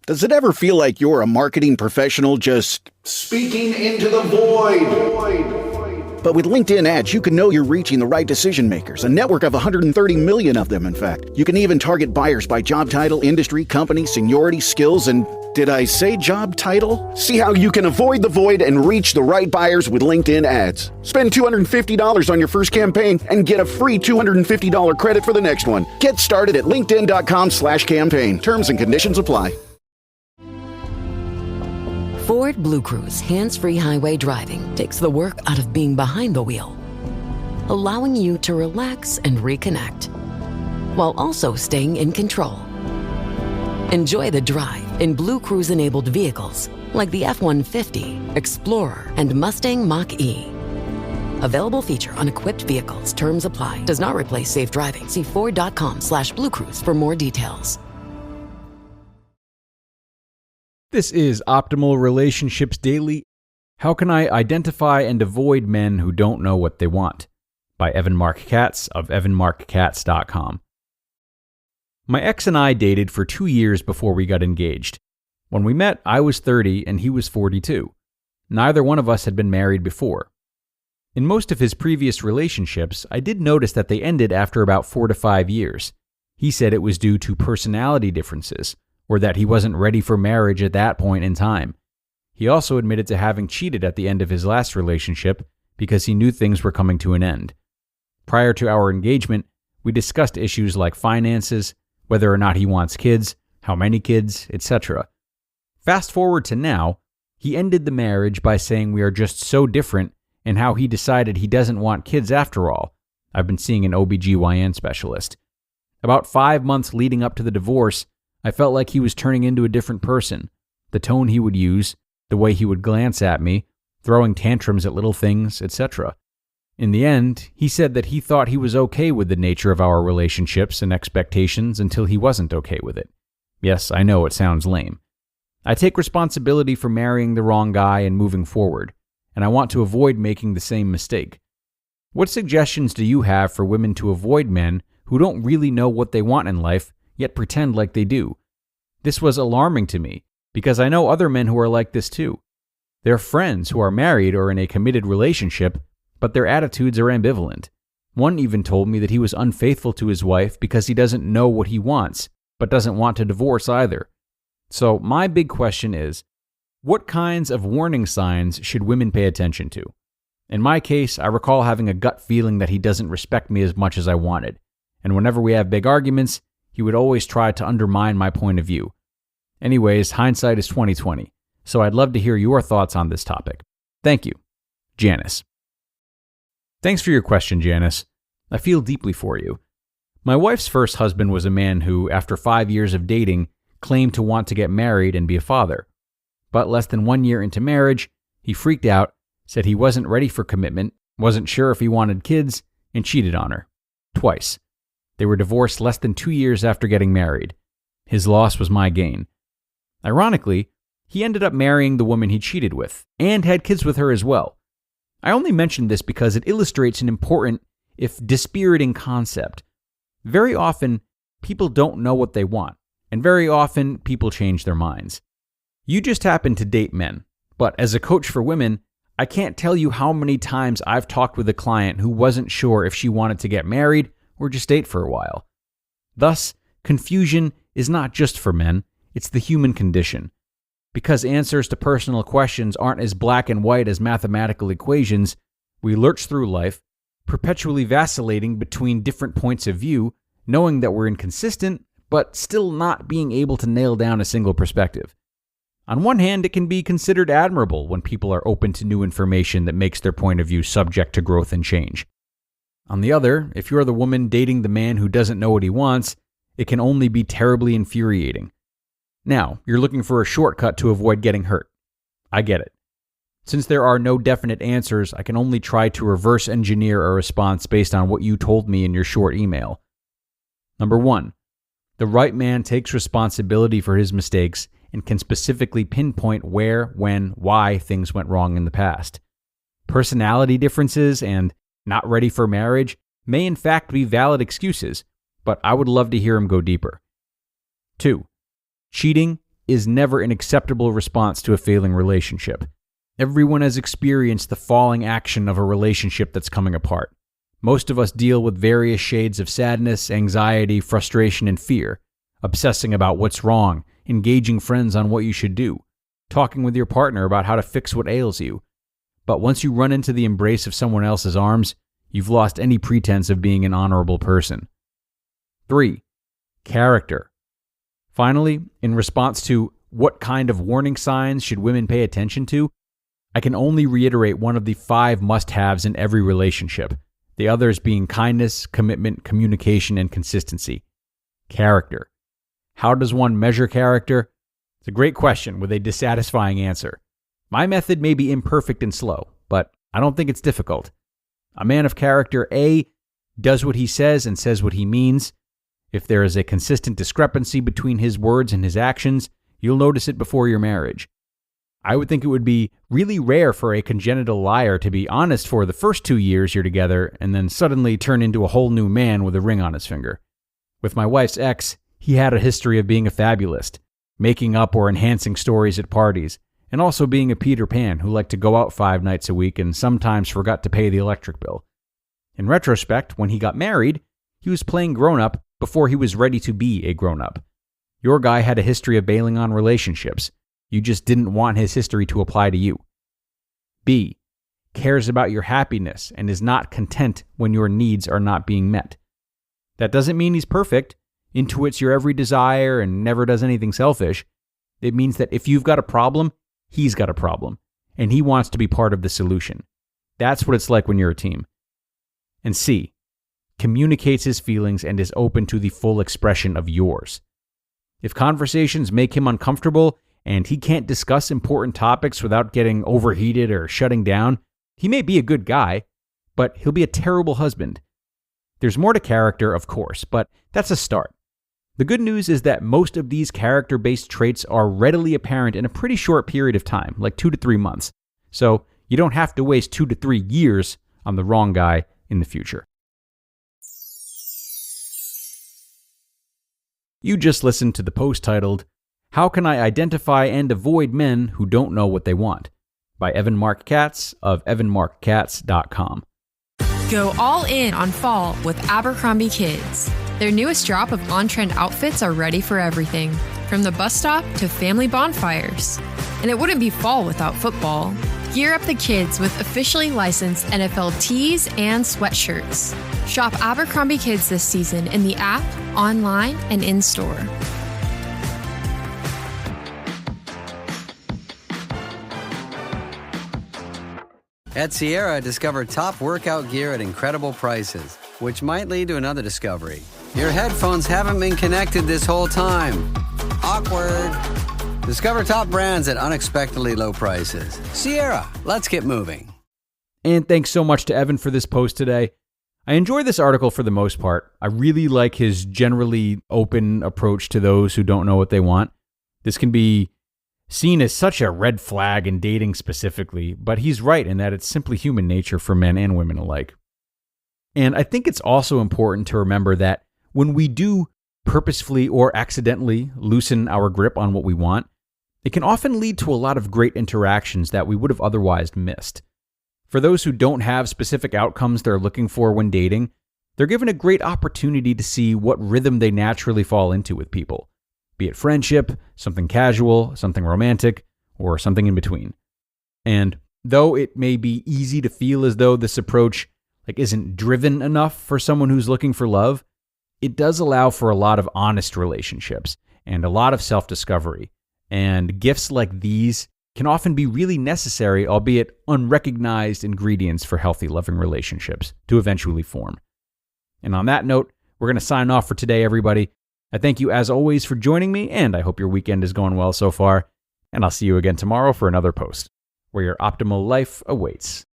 Does it ever feel like you're a marketing professional just speaking into the void? But with LinkedIn ads, you can know you're reaching the right decision makers, a network of 130 million of them, in fact. You can even target buyers by job title, industry, company, seniority, skills, and did I say job title? See how you can avoid the void and reach the right buyers with LinkedIn ads. Spend $250 on your first campaign and get a free $250 credit for the next one. Get started at linkedin.com/campaign. Terms and conditions apply. Ford Blue Cruise hands-free highway driving takes the work out of being behind the wheel, allowing you to relax and reconnect, while also staying in control. Enjoy the drive in Blue Cruise-enabled vehicles like the F-150, Explorer, and Mustang Mach-E. Available feature on equipped vehicles. Terms apply. Does not replace safe driving. See Ford.com/Blue Cruise for more details. This is Optimal Relationships Daily. How can I identify and avoid men who don't know what they want? By Marc Katz of evanmarckatz.com. My ex and I dated for 2 years before we got engaged. When we met, I was 30 and he was 42. Neither one of us had been married before. In most of his previous relationships, I did notice that they ended after about 4 to 5 years. He said it was due to personality differences, or that he wasn't ready for marriage at that point in time. He also admitted to having cheated at the end of his last relationship because he knew things were coming to an end. Prior to our engagement, we discussed issues like finances, whether or not he wants kids, how many kids, etc. Fast forward to now, he ended the marriage by saying we are just so different and how he decided he doesn't want kids after all. I've been seeing an OBGYN specialist. About 5 months leading up to the divorce, I felt like he was turning into a different person. The tone he would use, the way he would glance at me, throwing tantrums at little things, etc. In the end, he said that he thought he was okay with the nature of our relationships and expectations until he wasn't okay with it. Yes, I know it sounds lame. I take responsibility for marrying the wrong guy and moving forward, and I want to avoid making the same mistake. What suggestions do you have for women to avoid men who don't really know what they want in life, yet pretend like they do? This was alarming to me, because I know other men who are like this too. They're friends who are married or in a committed relationship, but their attitudes are ambivalent. One even told me that he was unfaithful to his wife because he doesn't know what he wants, but doesn't want to divorce either. So my big question is, what kinds of warning signs should women pay attention to? In my case, I recall having a gut feeling that he doesn't respect me as much as I wanted, and whenever we have big arguments, he would always try to undermine my point of view. Anyways, hindsight is 20/20, so I'd love to hear your thoughts on this topic. Thank you. Janice. Thanks for your question, Janice. I feel deeply for you. My wife's first husband was a man who, after 5 years of dating, claimed to want to get married and be a father. But less than 1 year into marriage, he freaked out, said he wasn't ready for commitment, wasn't sure if he wanted kids, and cheated on her. Twice. They were divorced less than 2 years after getting married. His loss was my gain. Ironically, he ended up marrying the woman he cheated with, and had kids with her as well. I only mention this because it illustrates an important, if dispiriting, concept. Very often, people don't know what they want, and very often, people change their minds. You just happen to date men, but as a coach for women, I can't tell you how many times I've talked with a client who wasn't sure if she wanted to get married or just date for a while. Thus, confusion is not just for men, it's the human condition. Because answers to personal questions aren't as black and white as mathematical equations, we lurch through life, perpetually vacillating between different points of view, knowing that we're inconsistent, but still not being able to nail down a single perspective. On one hand, it can be considered admirable when people are open to new information that makes their point of view subject to growth and change. On the other, if you're the woman dating the man who doesn't know what he wants, it can only be terribly infuriating. Now, you're looking for a shortcut to avoid getting hurt. I get it. Since there are no definite answers, I can only try to reverse engineer a response based on what you told me in your short email. Number 1, the right man takes responsibility for his mistakes and can specifically pinpoint where, when, why things went wrong in the past. Personality differences and not ready for marriage may in fact be valid excuses, but I would love to hear him go deeper. 2, cheating is never an acceptable response to a failing relationship. Everyone has experienced the falling action of a relationship that's coming apart. Most of us deal with various shades of sadness, anxiety, frustration, and fear, obsessing about what's wrong, engaging friends on what you should do, talking with your partner about how to fix what ails you. But once you run into the embrace of someone else's arms, you've lost any pretense of being an honorable person. 3. Character. Finally, in response to what kind of warning signs should women pay attention to, I can only reiterate one of the 5 must-haves in every relationship, the others being kindness, commitment, communication, and consistency. Character. How does one measure character? It's a great question with a dissatisfying answer. My method may be imperfect and slow, but I don't think it's difficult. A man of character A does what he says and says what he means. If there is a consistent discrepancy between his words and his actions, you'll notice it before your marriage. I would think it would be really rare for a congenital liar to be honest for the first 2 years you're together and then suddenly turn into a whole new man with a ring on his finger. With my wife's ex, he had a history of being a fabulist, making up or enhancing stories at parties, and also being a Peter Pan who liked to go out 5 nights a week and sometimes forgot to pay the electric bill. In retrospect, when he got married, he was playing grown-up before he was ready to be a grown-up. Your guy had a history of bailing on relationships. You just didn't want his history to apply to you. B. Cares about your happiness and is not content when your needs are not being met. That doesn't mean he's perfect, intuits your every desire, and never does anything selfish. It means that if you've got a problem, he's got a problem, and he wants to be part of the solution. That's what it's like when you're a team. And C. Communicates his feelings and is open to the full expression of yours. If conversations make him uncomfortable and he can't discuss important topics without getting overheated or shutting down, he may be a good guy, but he'll be a terrible husband. There's more to character, of course, but that's a start. The good news is that most of these character-based traits are readily apparent in a pretty short period of time, like 2 to 3 months. So you don't have to waste 2 to 3 years on the wrong guy in the future. You just listened to the post titled, "How Can I Identify and Avoid Men Who Don't Know What They Want?" by Marc Katz of evanmarckatz.com. Go all in on fall with Abercrombie Kids. Their newest drop of on-trend outfits are ready for everything, from the bus stop to family bonfires. And it wouldn't be fall without football. Gear up the kids with officially licensed NFL tees and sweatshirts. Shop Abercrombie Kids this season in the app, online, and in-store. At Sierra, discover top workout gear at incredible prices, which might lead to another discovery. Your headphones haven't been connected this whole time. Awkward. Discover top brands at unexpectedly low prices. Sierra, let's get moving. And thanks so much to Evan for this post today. I enjoy this article for the most part. I really like his generally open approach to those who don't know what they want. This can be seen as such a red flag in dating specifically, but he's right in that it's simply human nature for men and women alike. And I think it's also important to remember that when we do purposefully or accidentally loosen our grip on what we want, it can often lead to a lot of great interactions that we would have otherwise missed. For those who don't have specific outcomes they're looking for when dating, they're given a great opportunity to see what rhythm they naturally fall into with people, be it friendship, something casual, something romantic, or something in between. And though it may be easy to feel as though this approach isn't driven enough for someone who's looking for love, it does allow for a lot of honest relationships and a lot of self-discovery. And gifts like these can often be really necessary, albeit unrecognized ingredients for healthy, loving relationships to eventually form. And on that note, we're going to sign off for today, everybody. I thank you as always for joining me, and I hope your weekend is going well so far. And I'll see you again tomorrow for another post, where your optimal life awaits.